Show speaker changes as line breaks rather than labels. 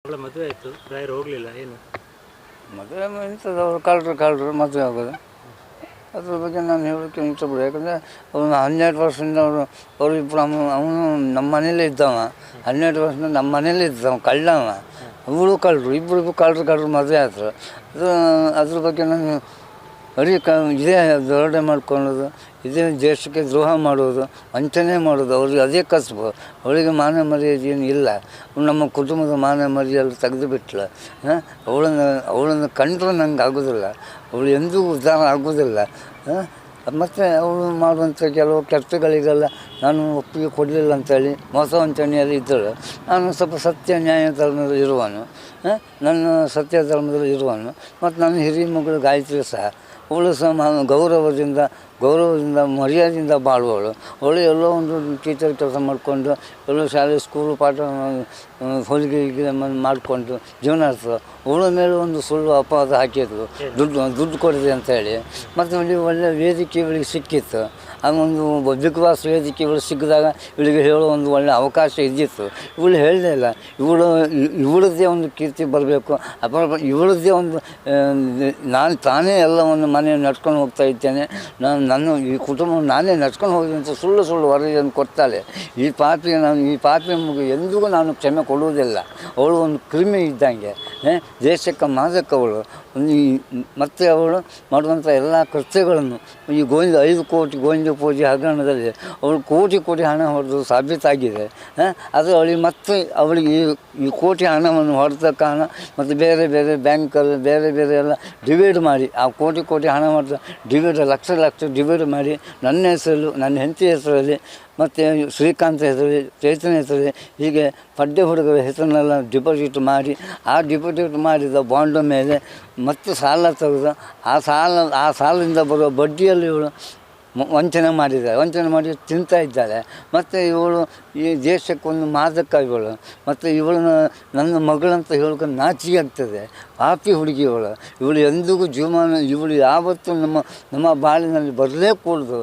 ಅವಳ ಮದುವೆ ಆಯಿತು, ರಾಯರು ಹೋಗಲಿಲ್ಲ, ಏನು
ಮದುವೆ ಇಂಥದ್ದು ಅವರು ಕಳ್ಳರು ಮದುವೆ ಆಗೋದು. ಅದ್ರ ಬಗ್ಗೆ ನಾನು ಹೇಳೋಕ್ಕೆ ಇಷ್ಟಪಡ. ಯಾಕಂದರೆ ಅವನು 12 ವರ್ಷದಿಂದ ಅವರು ಇಬ್ಬರು ಅವನು ನಮ್ಮ ಮನೇಲೇ ಇದ್ದವ. 12 ವರ್ಷದಿಂದ ನಮ್ಮ ಮನೇಲೇ ಇದ್ದವ, ಕಳ್ಳವ. ಇವಳು ಕಳ್ಳರು, ಇಬ್ಬರು ಕಳ್ಳರು ಮದುವೆ ಆದರು. ಅದ್ರ ಬಗ್ಗೆ ನಾನು ಇದೇ ದರೋಡೆ ಮಾಡ್ಕೊಳ್ಳೋದು, ಇದೇ ದೇಶಕ್ಕೆ ದ್ರೋಹ ಮಾಡೋದು, ವಂಚನೆ ಮಾಡೋದು, ಅವ್ರಿಗೆ ಅದೇ ಕಸಬು. ಅವಳಿಗೆ ಮಾನ ಮರ್ಯಾದೆ ಏನು ಇಲ್ಲ. ನಮ್ಮ ಕುಟುಂಬದ ಮಾನ ಮರ್ಯಾದೆ ತೆಗೆದು ಬಿಟ್ಲ. ಅವಳನ್ನು ಕಂಡ್ರೆ ನಂಗೆ ಆಗೋದಿಲ್ಲ, ಅವಳು ಎಂದೂ ಉದ್ಧಾರ ಆಗೋದಿಲ್ಲ. ಮತ್ತು ಅವಳು ಮಾಡುವಂಥ ಕೆಲವು ಕೆಲಸಗಳಿಗೆಲ್ಲ ನಾನು ಒಪ್ಪಿಗೆ ಕೊಡಲಿಲ್ಲ ಅಂಥೇಳಿ ಮೋಸ ವಂಚನೆಯಲ್ಲಿ ಇದ್ದಳು. ನಾನು ಸ್ವಲ್ಪ ಸತ್ಯ ನ್ಯಾಯ ಧರ್ಮದಲ್ಲಿ ಇರುವನು, ನನ್ನ ಸತ್ಯ ಧರ್ಮದಲ್ಲಿ ಇರುವನು. ಮತ್ತು ನನ್ನ ಹಿರಿಯ ಮಗಳು ಗಾಯತ್ರಿ ಸಹ, ಅವಳು ಸಹ ಗೌರವದಿಂದ ಮರ್ಯಾದೆಯಿಂದ ಬಾಳುವವಳು. ಅವಳು ಎಲ್ಲೋ ಒಂದು ಟೀಚರ್ ಕೆಲಸ ಮಾಡಿಕೊಂಡು, ಎಲ್ಲೋ ಶಾಲೆ ಸ್ಕೂಲು ಪಾಠ ಹೊಲಿಗೆ ಮಾಡಿಕೊಂಡು ಜೀವನ ನಡೆಸ್ತದೆ. ಅವಳ ಮೇಲೆ ಒಂದು ಸುಳ್ಳು ಅಪವಾದ ಹಾಕಿದ್ರು, ದುಡ್ಡು ಕೊಡಿದೆ ಅಂತೇಳಿ. ಮತ್ತು ಇಲ್ಲಿ ಒಳ್ಳೆಯ ವೇದಿಕೆ ಇವಳಿಗೆ ಸಿಕ್ಕಿತ್ತು. ಅದೊಂದು ಬಿಗ್ ಬಾಸ್ ವೇದಿಕೆ ಇವಳು ಸಿಕ್ಕಿದಾಗ ಇವಳಿಗೆ ಹೇಳೋ ಒಂದು ಒಳ್ಳೆಯ ಅವಕಾಶ ಇದ್ದಿತ್ತು. ಇವಳು ಹೇಳಲೇ ಇಲ್ಲ. ಇವಳದ್ದೇ ಒಂದು ಕೀರ್ತಿ ಬರಬೇಕು, ಇವಳದ್ದೇ ಒಂದು ತಾನೇ ಎಲ್ಲವನ್ನು ಮನೆ ನಡ್ಸ್ಕೊಂಡು ಹೋಗ್ತಾ ಇದ್ದೇನೆ, ನನ್ನ ಈ ಕುಟುಂಬವನ್ನು ನಾನೇ ನಡ್ಸ್ಕೊಂಡು ಹೋಗಿದ್ದೀನಿ ಅಂತ ಸುಳ್ಳು ವರದಿಯನ್ನು ಕೊಡ್ತಾಳೆ. ಈ ಪಾಪಿ ಮಗು ಎಂದಿಗೂ ನಾನು ಕ್ಷಮೆ ಕೊಡುವುದಿಲ್ಲ. ಅವಳು ಒಂದು ಕ್ರಿಮಿ ಇದ್ದಂಗೆ, ದೇಶಕ್ಕೆ ಮಾದಕವಳು. ಮತ್ತು ಅವಳು ಮಾಡುವಂಥ ಎಲ್ಲ ಕೃತ್ಯಗಳನ್ನು ಈ 5 ಕೋಟಿ ಗೋವಿಂದ ಪೂಜೆ ಹಗರಣದಲ್ಲಿ ಅವಳು ಕೋಟಿ ಹಣ ಹೊಡೆದು ಸಾಬೀತಾಗಿದೆ. ಅದು ಅವಳಿಗೆ ಈ ಕೋಟಿ ಹಣವನ್ನು ಹೊಡೆದ ಕಾರಣ ಮತ್ತು ಬೇರೆ ಬ್ಯಾಂಕಲ್ಲಿ ಬೇರೆ ಎಲ್ಲ ಡಿವೈಡ್ ಮಾಡಿ, ಆ ಕೋಟಿ ಹಣ ಹೊಡೆದ ಡಿವೈಡ್ ಲಕ್ಷ ಡಿವೈಡ್ ಮಾಡಿ ನನ್ನ ಹೆಸರಲ್ಲಿ, ನನ್ನ ಹೆಂಡತಿ ಹೆಸರಲ್ಲಿ, ಮತ್ತು ಶ್ರೀಕಾಂತ್ ಹೆಸರಲ್ಲಿ, ಚೈತನ್ಯ ಹೆಸರಲ್ಲಿ, ಹೀಗೆ ಪಡ್ಡೆ ಹುಡುಗರ ಹೆಸರನ್ನೆಲ್ಲ ಡಿಪಾಸಿಟ್ ಮಾಡಿ, ಆ ಡಿಪಾಸಿಟ್ ಮಾಡಿದ ಬಾಂಡ್ ಮೇಲೆ ಮತ್ತು ಸಾಲ ತೆಗೆದು ಆ ಸಾಲದಿಂದ ಬರುವ ಬಡ್ಡಿಯಲ್ಲಿ ಇವಳು ವಂಚನೆ ಮಾಡಿ ತಿಂತಾ ಇದ್ದಾಳೆ. ಮತ್ತು ಇವಳು ಈ ದೇಶಕ್ಕೊಂದು ಮಾದಕ ಇವಳು. ಮತ್ತು ನನ್ನ ಮಗಳಂತ ಹೇಳೋಕೆ ನಾಚಿಕೆ ಆಗ್ತದೆ. ಪಾಪಿ ಹುಡುಗಿ ಇವಳು ಎಂದಿಗೂ ಜೀವಮಾನ ಇವಳು ಯಾವತ್ತೂ ನಮ್ಮ ಬಾಳಿನಲ್ಲಿ ಬರಲೇ ಕೂಡದು.